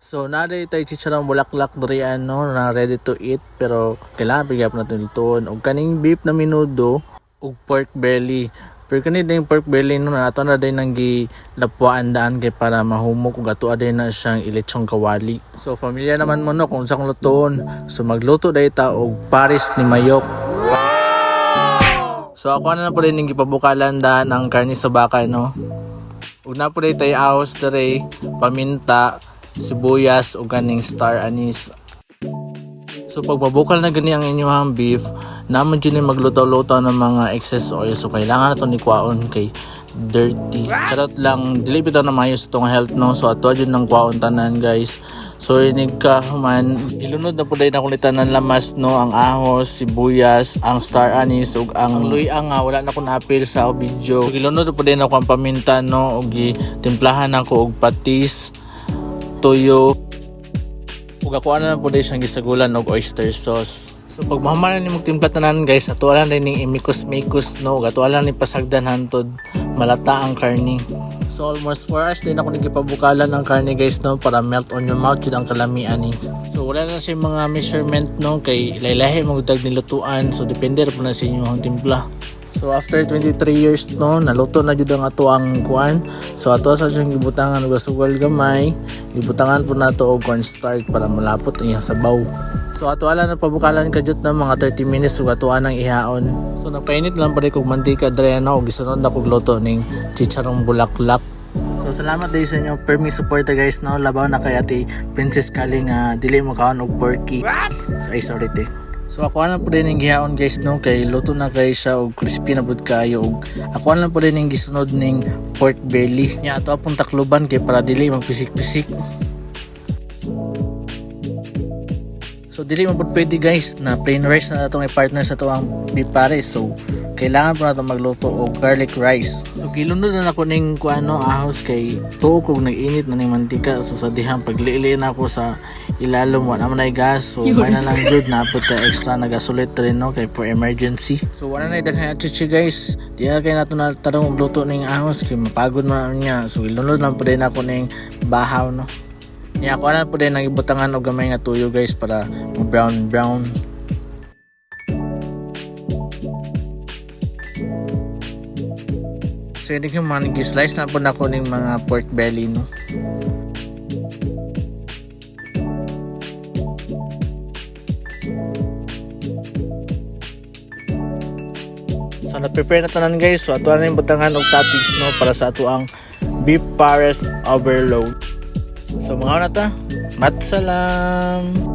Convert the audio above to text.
So naday tayo chicharong bulaklak diri ano na ready to eat pero kailangan bigyan natin ituon og kaning beef na minudo ug pork belly. Pero kani ding pork belly no nato na din nang gilapwaan daan kay para mahumok ug ato din na siyang ilitsong kawali. So familiar naman mo no kung sa lutoon. So magluto day ta og paris ni mayok. So ako na po rin yung gipabukalan daan ang karni sa baka no. Una po rin tayo ahos dere, paminta, sibuyas o ganing star anise. So pag mabukal na gani ang inyong beef, naman dyan magluto-luto ng mga excess oil. So kailangan na ito ni kwaon kay dirty. Charot lang, dili bitaw na mayo sa itong health no. So ato dyan ng kwaon tanan guys. So inig ka man, ilunod na po dahil na kulitan ng lamas no. Ang ahos, sibuyas, ang star anise ug ang luyang wala na ko na-appeal sa video. So ilunod na po dahil ako ang paminta no. Ug timplahan ako og patis, toyo. Ug ako na po dahil siyang gisagulan og oyster sauce. So pag mahamanan ni magtimpla tanan guys, ato lang din ni imikos-mikos no. Ug ato lang ni pasagdan hantod malata ang karni. So almost 4 hours din ako nagipabukalan ng karne guys no para melt on your mouth jud ang kalamian ni. So wala na siya mga measurement no kay lahi-lahi magdag nilutuan so depende ra po na sa inyong timpla. So after 23 years no naluto na jud ang ato ang kuan. So ato sa siyang gibutangan og sugal gamay, gibutangan po nato og cornstarch para malapot ang iyang sabaw. So ato ala na pabukalan kadyot na mga 30 minutes ug ato anang ihaon. So napainit lang pa rin kog mantika dre na og gisunod na kog luto ning chicharong bulaklak. So salamat dahil sa inyo permi support guys no labaw na kay Ate Princess Kaling dili mo kaon og porky. So ay sorry te. So ako na po rin yung gihaon guys no kay luto na kay siya og crispy na pud kayo og ako na po rin yung gisunod ning pork belly. Nya ato apong takluban kay para dili magpisik-pisik. So dili man pud pwede guys na plain rice na natong i-partner sa tuang beef pares. So kailangan po natin magluto og garlic rice. So gilunod na ako ning kuano ahos kay tuog kog nag-init na ning mantika. So sa dihang paglili na ako sa ilalom wala man ay gas. So may na lang jud na pud ta extra na gasolit rin no kay for emergency. So wala na daghan chichi guys. Di na kay nato na tarong luto ning ahos kay mapagod man niya. So gilunod lang pud din ako ning bahaw no. Niya ako na po din nagibutangan og gamay nga tuyo guys para brown. So yun yung mga nag-slice na po na ko ng mga pork belly no. So na-prepare na tanan guys. So ato na yung butangan og toppings no para sa ato ang beef pares overload. So mga na ta, matsalam!